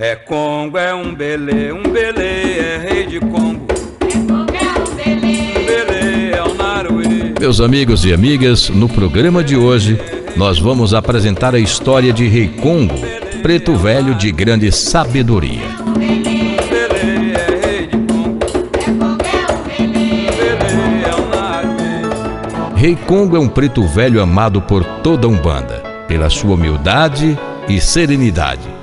É Congo, é um belê, é rei de Congo. É Congo, é um belê, é o Naruê. Meus amigos e amigas, no programa de hoje, nós vamos apresentar a história de Rei Congo, preto velho de grande sabedoria. Rei Congo é um preto velho amado por toda a Umbanda, pela sua humildade e serenidade.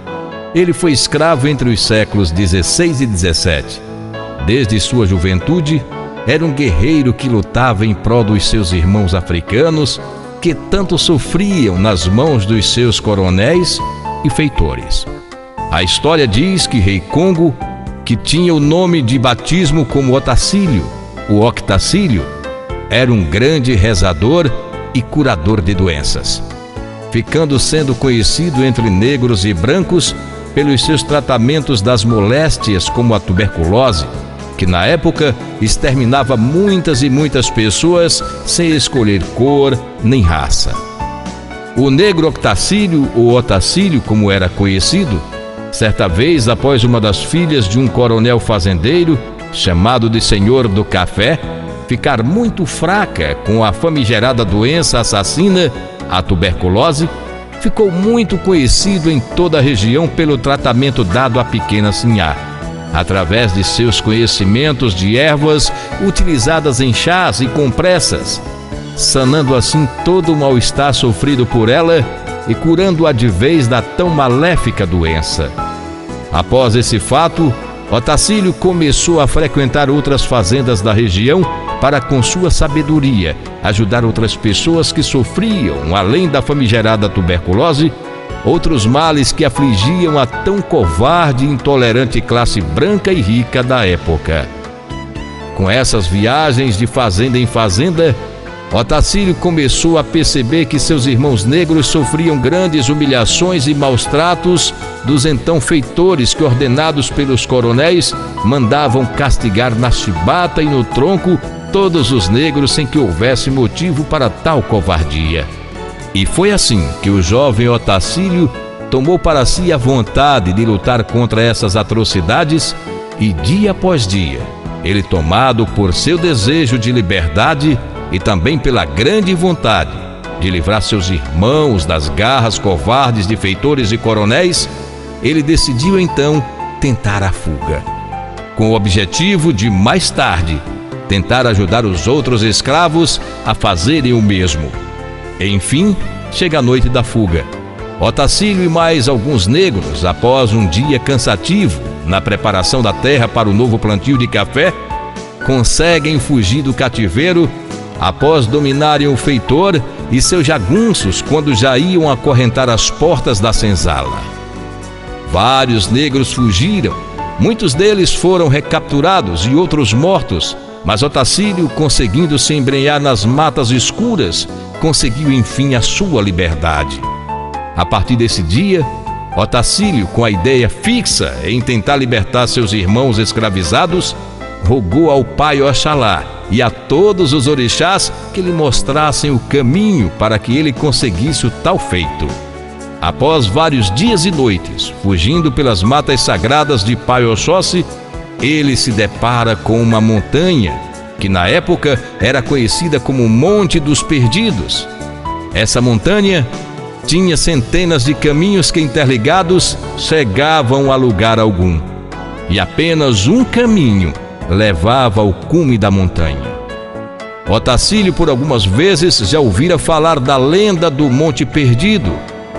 Ele foi escravo entre os séculos 16 e 17. Desde sua juventude, era um guerreiro que lutava em prol dos seus irmãos africanos, que tanto sofriam nas mãos dos seus coronéis e feitores. A história diz que Rei Congo, que tinha o nome de batismo como Otacílio, o Octacílio, era um grande rezador e curador de doenças, ficando sendo conhecido entre negros e brancos pelos seus tratamentos das moléstias como a tuberculose, que na época exterminava muitas e muitas pessoas sem escolher cor nem raça. O negro Octacílio, ou Otacílio como era conhecido, certa vez após uma das filhas de um coronel fazendeiro, chamado de Senhor do Café, ficar muito fraca com a famigerada doença assassina, a tuberculose, ficou muito conhecido em toda a região pelo tratamento dado à pequena sinhá, através de seus conhecimentos de ervas utilizadas em chás e compressas, sanando assim todo o mal-estar sofrido por ela e curando-a de vez da tão maléfica doença. Após esse fato, Otacílio começou a frequentar outras fazendas da região para, com sua sabedoria, ajudar outras pessoas que sofriam, além da famigerada tuberculose, outros males que afligiam a tão covarde e intolerante classe branca e rica da época. Com essas viagens de fazenda em fazenda, Otacílio começou a perceber que seus irmãos negros sofriam grandes humilhações e maus tratos dos então feitores que, ordenados pelos coronéis, mandavam castigar na chibata e no tronco todos os negros sem que houvesse motivo para tal covardia. E foi assim que o jovem Otacílio tomou para si a vontade de lutar contra essas atrocidades e, dia após dia, ele, tomado por seu desejo de liberdade e também pela grande vontade de livrar seus irmãos das garras covardes de feitores e coronéis, ele decidiu então tentar a fuga, com o objetivo de, mais tarde, tentar ajudar os outros escravos a fazerem o mesmo. Enfim, chega a noite da fuga. Otacílio e mais alguns negros, após um dia cansativo na preparação da terra para o novo plantio de café, conseguem fugir do cativeiro após dominarem o feitor e seus jagunços quando já iam acorrentar as portas da senzala. Vários negros fugiram, muitos deles foram recapturados e outros mortos, mas Otacílio, conseguindo se embrenhar nas matas escuras, conseguiu enfim a sua liberdade. A partir desse dia, Otacílio, com a ideia fixa em tentar libertar seus irmãos escravizados, rogou ao pai Oxalá e a todos os orixás que lhe mostrassem o caminho para que ele conseguisse o tal feito. Após vários dias e noites, fugindo pelas matas sagradas de Pai Oxóssi, ele se depara com uma montanha que na época era conhecida como Monte dos Perdidos. Essa montanha tinha centenas de caminhos que, interligados, chegavam a lugar algum, e apenas um caminho levava ao cume da montanha. Otacílio por algumas vezes já ouvira falar da lenda do Monte Perdido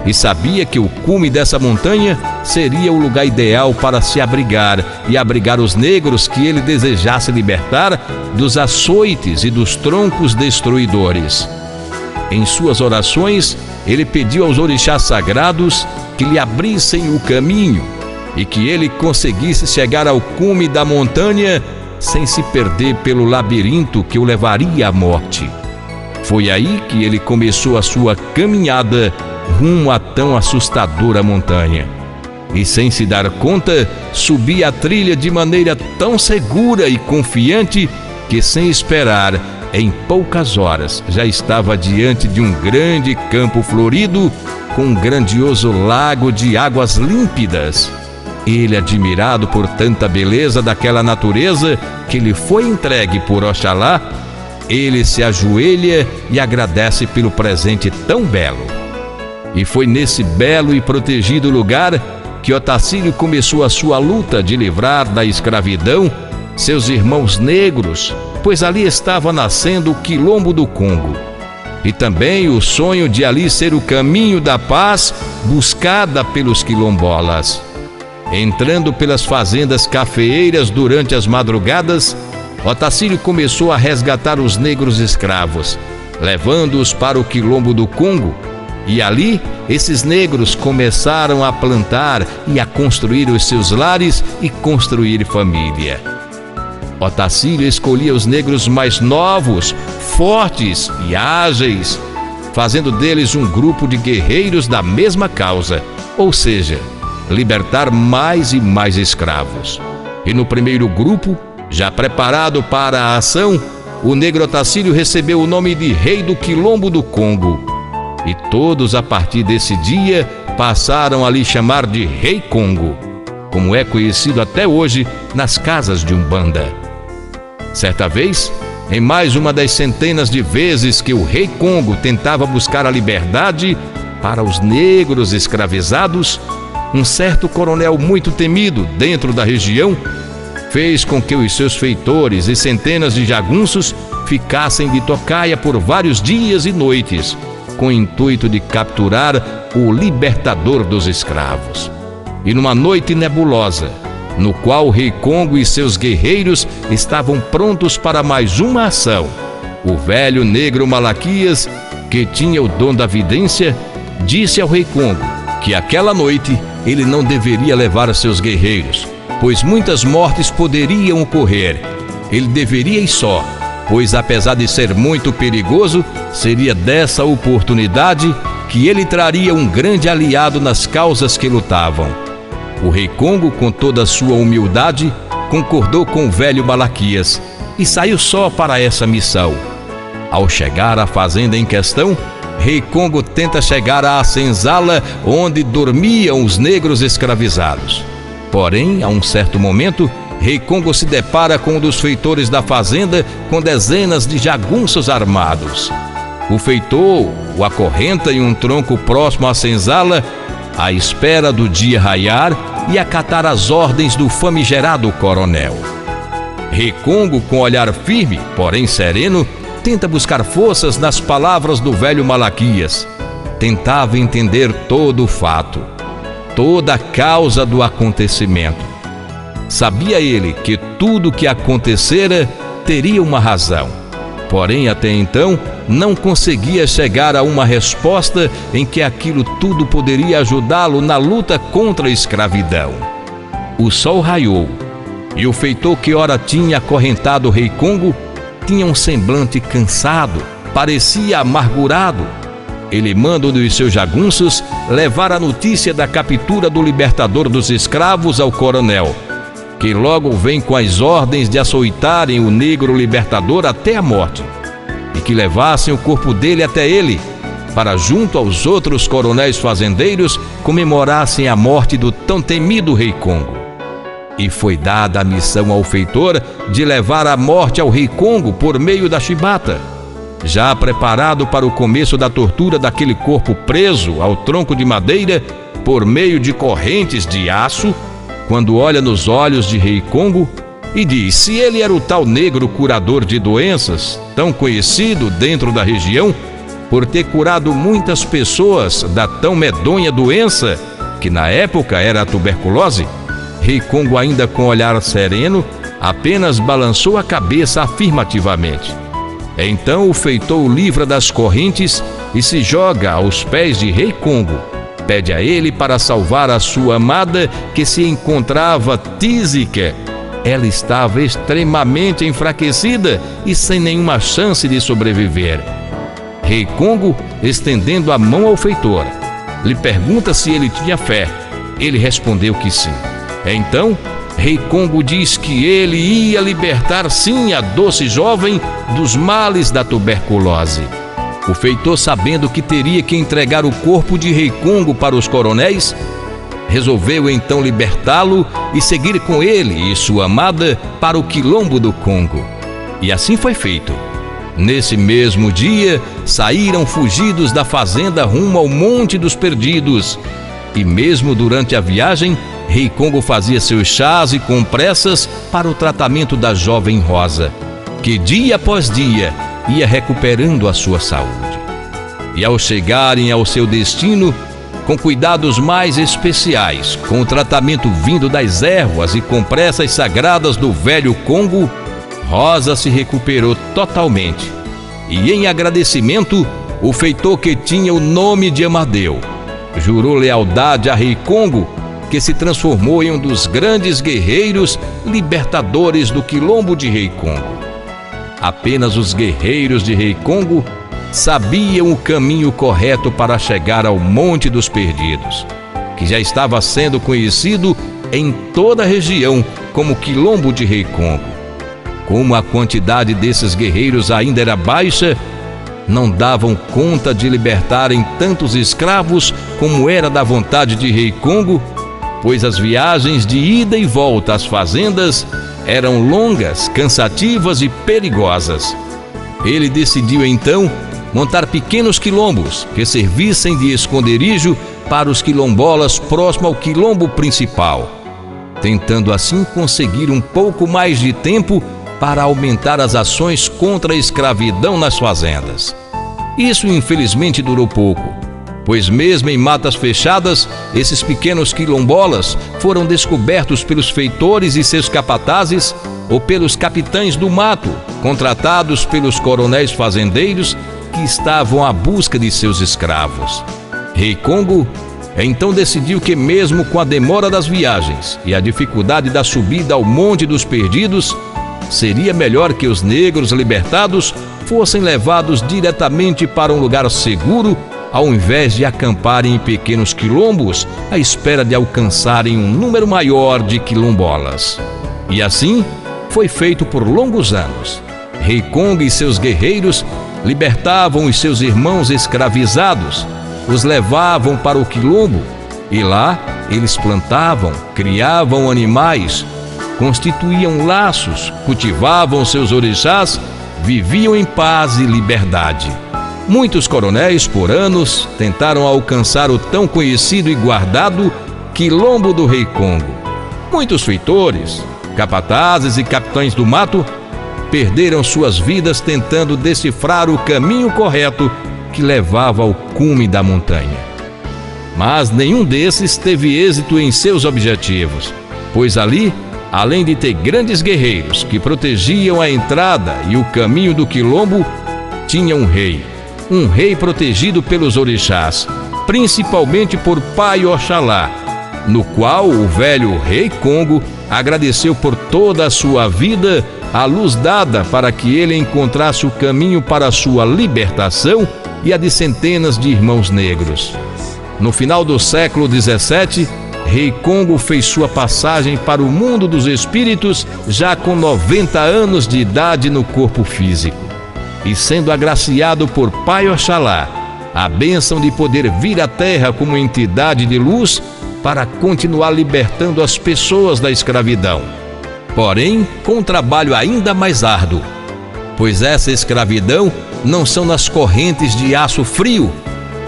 e sabia que o cume dessa montanha seria o lugar ideal para se abrigar e abrigar os negros que ele desejasse libertar dos açoites e dos troncos destruidores. Em suas orações, ele pediu aos orixás sagrados que lhe abrissem o caminho e que ele conseguisse chegar ao cume da montanha sem se perder pelo labirinto que o levaria à morte. Foi aí que ele começou a sua caminhada rumo à tão assustadora montanha. E, sem se dar conta, subia a trilha de maneira tão segura e confiante que, sem esperar, em poucas horas já estava diante de um grande campo florido com um grandioso lago de águas límpidas. Ele, admirado por tanta beleza daquela natureza que lhe foi entregue por Oxalá, ele se ajoelha e agradece pelo presente tão belo. E foi nesse belo e protegido lugar que Otacílio começou a sua luta de livrar da escravidão seus irmãos negros, pois ali estava nascendo o Quilombo do Congo. E também o sonho de ali ser o caminho da paz buscada pelos quilombolas. Entrando pelas fazendas cafeeiras durante as madrugadas, Otacílio começou a resgatar os negros escravos, levando-os para o Quilombo do Congo. E ali, esses negros começaram a plantar e a construir os seus lares e construir família. Otacílio escolhia os negros mais novos, fortes e ágeis, fazendo deles um grupo de guerreiros da mesma causa, ou seja, libertar mais e mais escravos. E no primeiro grupo, já preparado para a ação, o negro Otacílio recebeu o nome de Rei do Quilombo do Congo. E todos, a partir desse dia, passaram a lhe chamar de Rei Congo, como é conhecido até hoje nas casas de Umbanda. Certa vez, em mais uma das centenas de vezes que o Rei Congo tentava buscar a liberdade para os negros escravizados, um certo coronel muito temido dentro da região fez com que os seus feitores e centenas de jagunços ficassem de tocaia por vários dias e noites, com o intuito de capturar o libertador dos escravos. E numa noite nebulosa, no qual o Rei Congo e seus guerreiros estavam prontos para mais uma ação, o velho negro Malaquias, que tinha o dom da vidência, disse ao Rei Congo que aquela noite ele não deveria levar seus guerreiros, pois muitas mortes poderiam ocorrer. Ele deveria ir só, pois apesar de ser muito perigoso, seria dessa oportunidade que ele traria um grande aliado nas causas que lutavam. O Rei Congo, com toda a sua humildade, concordou com o velho Malaquias e saiu só para essa missão. Ao chegar à fazenda em questão, Rei Congo tenta chegar à senzala onde dormiam os negros escravizados. Porém, a um certo momento, Rei Congo se depara com um dos feitores da fazenda com dezenas de jagunços armados. O feitor o acorrenta em um tronco próximo à senzala, à espera do dia raiar e acatar as ordens do famigerado coronel. Rei Congo, com olhar firme, porém sereno, tenta buscar forças nas palavras do velho Malaquias. Tentava entender todo o fato, toda a causa do acontecimento. Sabia ele que tudo o que acontecera teria uma razão. Porém, até então, não conseguia chegar a uma resposta em que aquilo tudo poderia ajudá-lo na luta contra a escravidão. O sol raiou, e o feitor que ora tinha acorrentado o Rei Congo tinha um semblante cansado, parecia amargurado. Ele manda um dos seus jagunços levar a notícia da captura do libertador dos escravos ao coronel, que logo vem com as ordens de açoitarem o negro libertador até a morte, e que levassem o corpo dele até ele, para junto aos outros coronéis fazendeiros comemorassem a morte do tão temido Rei Congo. E foi dada a missão ao feitor de levar a morte ao Rei Congo por meio da chibata, já preparado para o começo da tortura daquele corpo preso ao tronco de madeira por meio de correntes de aço, quando olha nos olhos de Rei Congo e diz se ele era o tal negro curador de doenças, tão conhecido dentro da região por ter curado muitas pessoas da tão medonha doença, que na época era a tuberculose. Rei Congo, ainda com olhar sereno, apenas balançou a cabeça afirmativamente. Então o feitor o livra das correntes e se joga aos pés de Rei Congo. Pede a ele para salvar a sua amada, que se encontrava tísica. Ela estava extremamente enfraquecida e sem nenhuma chance de sobreviver. Rei Congo, estendendo a mão ao feitor, lhe pergunta se ele tinha fé. Ele respondeu que sim. Então, Rei Congo diz que ele ia libertar sim a doce jovem dos males da tuberculose. O feitor, sabendo que teria que entregar o corpo de Rei Congo para os coronéis, resolveu então libertá-lo e seguir com ele e sua amada para o quilombo do Congo. E assim foi feito. Nesse mesmo dia, saíram fugidos da fazenda rumo ao Monte dos Perdidos. E mesmo durante a viagem, Rei Congo fazia seus chás e compressas para o tratamento da jovem Rosa, que dia após dia ia recuperando a sua saúde. E ao chegarem ao seu destino, com cuidados mais especiais, com o tratamento vindo das ervas e compressas sagradas do velho Congo, Rosa se recuperou totalmente. E em agradecimento, o feitor, que tinha o nome de Amadeu, jurou lealdade a Rei Congo, que se transformou em um dos grandes guerreiros libertadores do quilombo de Rei Congo. Apenas os guerreiros de Rei Congo sabiam o caminho correto para chegar ao Monte dos Perdidos, que já estava sendo conhecido em toda a região como Quilombo de Rei Congo. Como a quantidade desses guerreiros ainda era baixa, não davam conta de libertarem tantos escravos como era da vontade de Rei Congo, pois as viagens de ida e volta às fazendas eram longas, cansativas e perigosas. Ele decidiu então montar pequenos quilombos que servissem de esconderijo para os quilombolas próximo ao quilombo principal, tentando assim conseguir um pouco mais de tempo para aumentar as ações contra a escravidão nas fazendas. Isso infelizmente durou pouco, pois mesmo em matas fechadas, esses pequenos quilombolas foram descobertos pelos feitores e seus capatazes ou pelos capitães do mato, contratados pelos coronéis fazendeiros que estavam à busca de seus escravos. Rei Congo então decidiu que, mesmo com a demora das viagens e a dificuldade da subida ao Monte dos Perdidos, seria melhor que os negros libertados fossem levados diretamente para um lugar seguro, ao invés de acamparem em pequenos quilombos à espera de alcançarem um número maior de quilombolas. E assim foi feito por longos anos. Rei Congo e seus guerreiros libertavam os seus irmãos escravizados, os levavam para o quilombo e lá eles plantavam, criavam animais, constituíam laços, cultivavam seus orixás, viviam em paz e liberdade. Muitos coronéis por anos tentaram alcançar o tão conhecido e guardado Quilombo do Rei Congo. Muitos feitores, capatazes e capitães do mato perderam suas vidas tentando decifrar o caminho correto que levava ao cume da montanha. Mas nenhum desses teve êxito em seus objetivos, pois ali, além de ter grandes guerreiros que protegiam a entrada e o caminho do quilombo, tinha um rei protegido pelos orixás, principalmente por Pai Oxalá, no qual o velho Rei Congo agradeceu por toda a sua vida a luz dada para que ele encontrasse o caminho para a sua libertação e a de centenas de irmãos negros. No final do século XVII, Rei Congo fez sua passagem para o mundo dos espíritos já com 90 anos de idade no corpo físico, e sendo agraciado por Pai Oxalá a bênção de poder vir à Terra como entidade de luz para continuar libertando as pessoas da escravidão, porém com um trabalho ainda mais árduo, pois essa escravidão não são nas correntes de aço frio,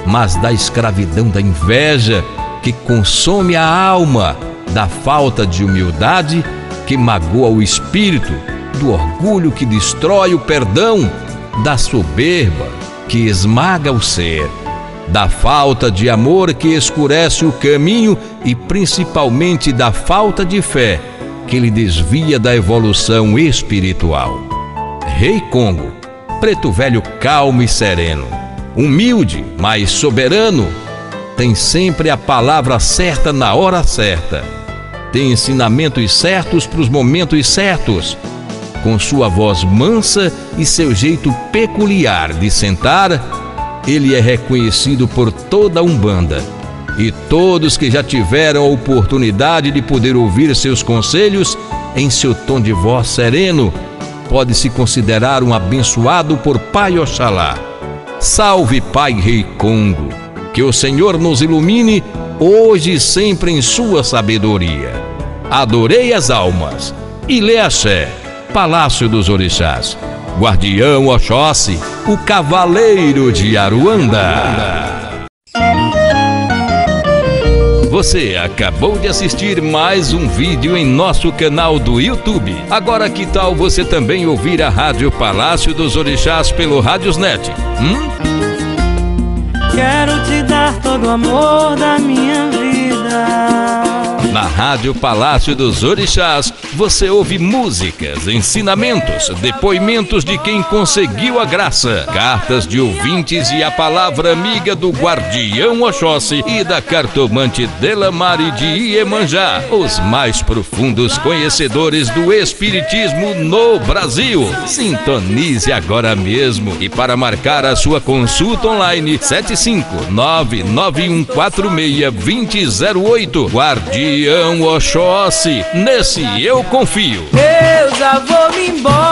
mas da escravidão da inveja, que consome a alma, da falta de humildade que magoa o espírito, do orgulho que destrói o perdão, da soberba que esmaga o ser, da falta de amor que escurece o caminho e principalmente da falta de fé que lhe desvia da evolução espiritual. Rei Congo, preto velho calmo e sereno, humilde, mas soberano, tem sempre a palavra certa na hora certa, tem ensinamentos certos para os momentos certos. Com sua voz mansa e seu jeito peculiar de sentar, ele é reconhecido por toda a Umbanda. E todos que já tiveram a oportunidade de poder ouvir seus conselhos em seu tom de voz sereno, pode se considerar um abençoado por Pai Oxalá. Salve Pai Rei Congo! Que o Senhor nos ilumine hoje e sempre em sua sabedoria. Adorei as almas. Ilê Axé, Palácio dos Orixás. Guardião Oxóssi, o Cavaleiro de Aruanda. Você acabou de assistir mais um vídeo em nosso canal do YouTube. Agora que tal você também ouvir a Rádio Palácio dos Orixás pelo Radiosnet? Quero te dar todo o amor da minha vida. Na Rádio Palácio dos Orixás, você ouve músicas, ensinamentos, depoimentos de quem conseguiu a graça, cartas de ouvintes e a palavra amiga do Guardião Oxóssi e da cartomante Delamare de Iemanjá, os mais profundos conhecedores do Espiritismo no Brasil. Sintonize agora mesmo e para marcar a sua consulta online, 75991462008. Guardião Oxóssi, nesse eu confio. Eu já vou me embora.